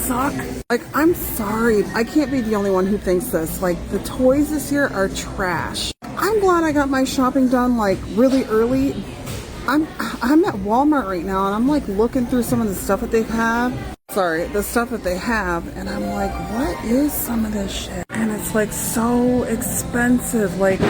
suck. Like, I'm sorry. I can't be the only one who thinks this. Like, the toys this year are trash. I'm glad I got my shopping done, like, really early. I'm at Walmart right now, and I'm, like, looking through some of the stuff that they have. Sorry, the stuff that they have, and I'm like, what is some of this shit? And it's, like, so expensive. Like,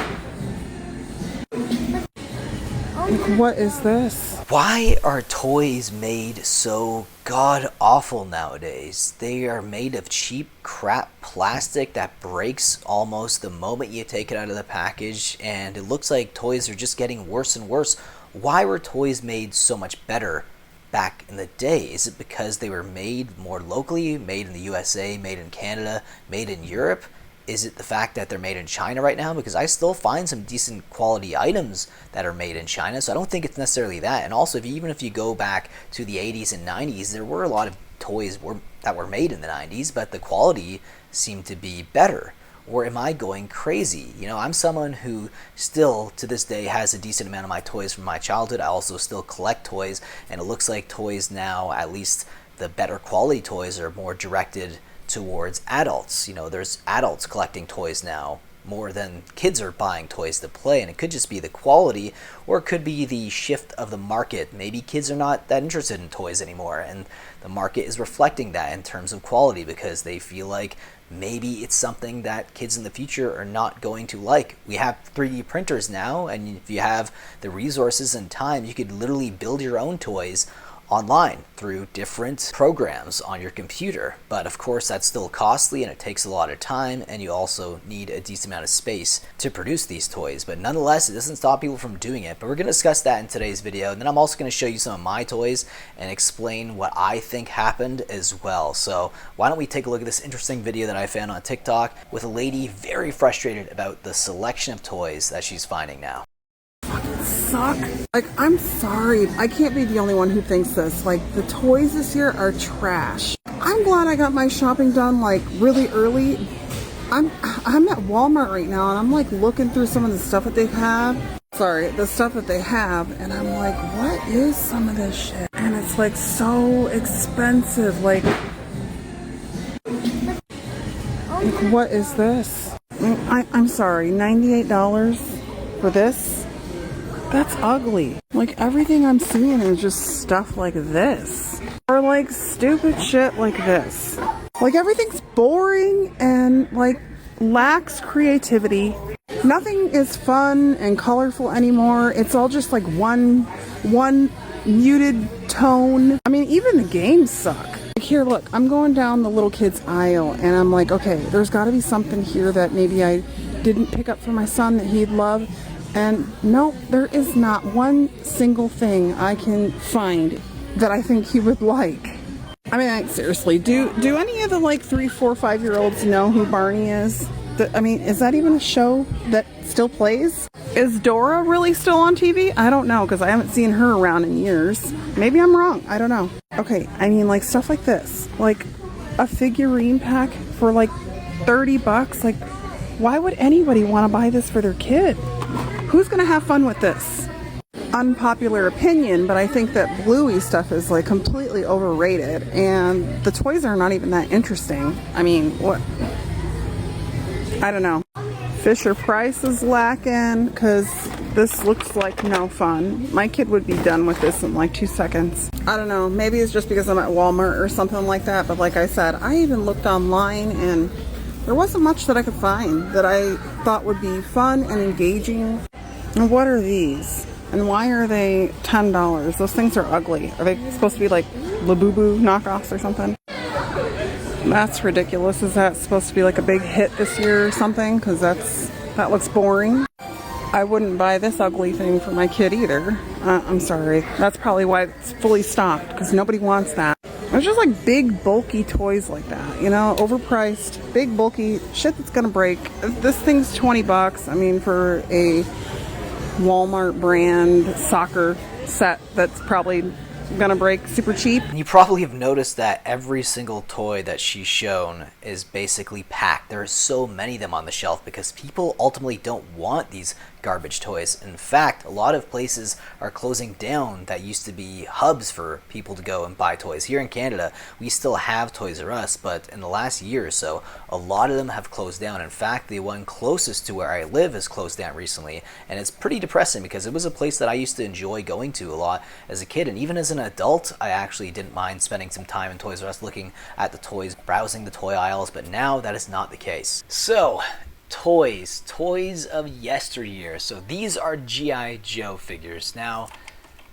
what is this? Why are toys made so god-awful nowadays? They are made of cheap crap plastic that breaks almost the moment you take it out of the package, and it looks like toys are just getting worse and worse. Why were toys made so much better back in the day? Is it because they were made more locally, made in the USA, made in Canada, made in Europe? Is it the fact that they're made in China right now? Because I still find some decent quality items that are made in China, so I don't think it's necessarily that. And also, even if you go back to the 80s and 90s, there were a lot of toys that were made in the 90s, but the quality seemed to be better. Or am I going crazy? You know, I'm someone who still, to this day, has a decent amount of my toys from my childhood. I also still collect toys, and it looks like toys now, at least the better quality toys, are more directed towards adults. You know, there's adults collecting toys now more than kids are buying toys to play, and it could just be the quality, or it could be the shift of the market. Maybe kids are not that interested in toys anymore, and the market is reflecting that in terms of quality because they feel like maybe it's something that kids in the future are not going to like. We have 3D printers now, and if you have the resources and time, you could literally build your own toys online through different programs on your computer. But of course, that's still costly and it takes a lot of time, and you also need a decent amount of space to produce these toys. But nonetheless, it doesn't stop people from doing it. But we're going to discuss that in today's video, and then I'm also going to show you some of my toys and explain what I think happened as well. So why don't we take a look at this interesting video that I found on TikTok with a lady very frustrated about the selection of toys that she's finding now. Suck. Like, I'm sorry. I can't be the only one who thinks this. Like, the toys this year are trash. I'm glad I got my shopping done, like, really early. I'm at Walmart right now, and I'm, like, looking through some of the stuff that they have. Sorry, the stuff that they have, and I'm like, what is some of this shit? And it's, like, so expensive. Like, what is this? I'm sorry, $98 for this? That's ugly. Like, everything I'm seeing is just stuff like this. Or, like, stupid shit like this. Like, everything's boring and, like, lacks creativity. Nothing is fun and colorful anymore. It's all just, like, one muted tone. I mean, even the games suck. Like, here, look, I'm going down the little kids aisle, and I'm like, okay, there's got to be something here that maybe I didn't pick up for my son that he'd love. And no, there is not one single thing I can find that I think he would like. I mean, like, seriously, do any of the, like, 3, 4, 5-year-olds know who Barney is? I mean, is that even a show that still plays? Is Dora really still on TV? I don't know, because I haven't seen her around in years. Maybe I'm wrong. I don't know. Okay, I mean, like, stuff like this. Like, a figurine pack for, like, $30. Like, why would anybody want to buy this for their kid? Who's going to have fun with this? Unpopular opinion, but I think that Bluey stuff is, like, completely overrated, and the toys are not even that interesting. I mean, what? I don't know. Fisher-Price is lacking, because this looks like no fun. My kid would be done with this in, like, 2 seconds. I don't know. Maybe it's just because I'm at Walmart or something like that, but like I said, I even looked online, and there wasn't much that I could find that I thought would be fun and engaging. And what are these? And why are they $10? Those things are ugly. Are they supposed to be like Labubu knockoffs or something? That's ridiculous. Is that supposed to be like a big hit this year or something? Because that looks boring. I wouldn't buy this ugly thing for my kid either. I'm sorry. That's probably why it's fully stocked, because nobody wants that. It's just like big, bulky toys like that, you know, overpriced, big, bulky shit that's gonna break. This thing's $20. I mean, for a Walmart brand soccer set that's probably gonna break super cheap. You probably have noticed that every single toy that she's shown is basically packed. There are so many of them on the shelf because people ultimately don't want these garbage toys. In fact, a lot of places are closing down that used to be hubs for people to go and buy toys. Here in Canada, we still have Toys R Us, but in the last year or so, a lot of them have closed down. In fact, the one closest to where I live has closed down recently, and it's pretty depressing because it was a place that I used to enjoy going to a lot as a kid, and even as an adult, I actually didn't mind spending some time in Toys R Us looking at the toys, browsing the toy aisles, but now that is not the case. So, toys of yesteryear. So these are G.I. Joe figures. Now,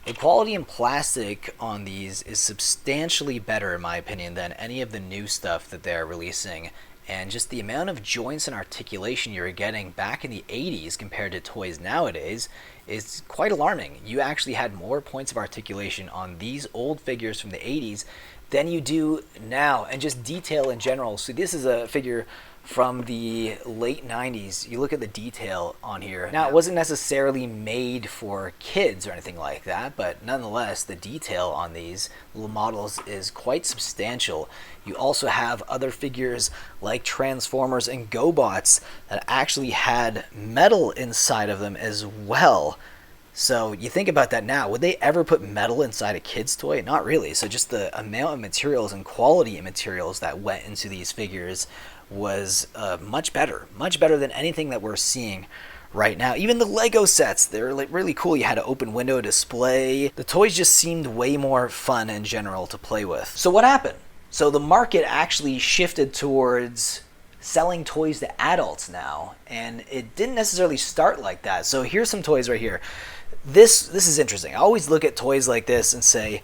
the quality in plastic on these is substantially better, in my opinion, than any of the new stuff that they're releasing. And just the amount of joints and articulation you're getting back in the 80s compared to toys nowadays is quite alarming. You actually had more points of articulation on these old figures from the 80s than you do now. And just detail in general. So this is a figure from the late 90s. You look at the detail on here. Now, it wasn't necessarily made for kids or anything like that, but nonetheless, the detail on these little models is quite substantial. You also have other figures like Transformers and GoBots that actually had metal inside of them as well. So you think about that now, would they ever put metal inside a kid's toy? Not really. So just the amount of materials and quality of materials that went into these figures was much better than anything that we're seeing right now. Even the Lego sets, they're like really cool. You had an open window display. The toys just seemed way more fun in general to play with. So what happened? So the market actually shifted towards selling toys to adults now, and it didn't necessarily start like that. So here's some toys right here. This is interesting. I always look at toys like this and say,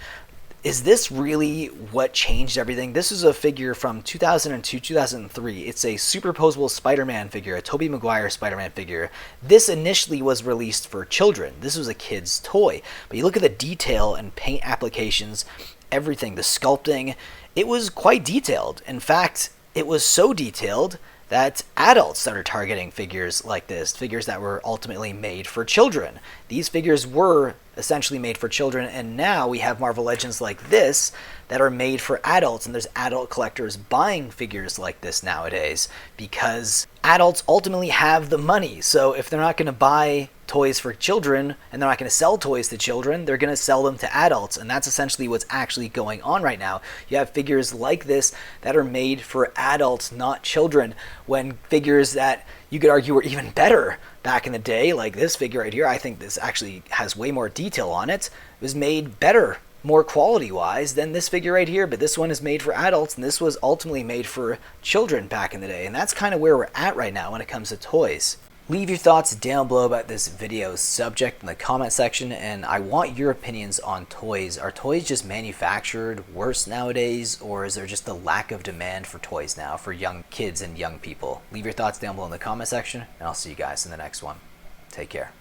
is this really what changed everything? This is a figure from 2002, 2003. It's a superposable Spider-Man figure, a Tobey Maguire Spider-Man figure. This initially was released for children. This was a kid's toy. But you look at the detail and paint applications, everything, the sculpting, it was quite detailed. In fact, it was so detailed that adults started targeting figures like this, figures that were ultimately made for children. These figures were essentially made for children, and now we have Marvel Legends like this that are made for adults, and there's adult collectors buying figures like this nowadays because adults ultimately have the money. So if they're not going to buy toys for children and they're not going to sell toys to children, they're going to sell them to adults, and that's essentially what's actually going on right now. You have figures like this that are made for adults, not children, when figures that you could argue were even better back in the day, like this figure right here, I think this actually has way more detail on it, was made better, more quality-wise than this figure right here, but this one is made for adults, and this was ultimately made for children back in the day, and that's kind of where we're at right now when it comes to toys. Leave your thoughts down below about this video's subject in the comment section, and I want your opinions on toys. Are toys just manufactured worse nowadays, or is there just a lack of demand for toys now for young kids and young people? Leave your thoughts down below in the comment section, and I'll see you guys in the next one. Take care.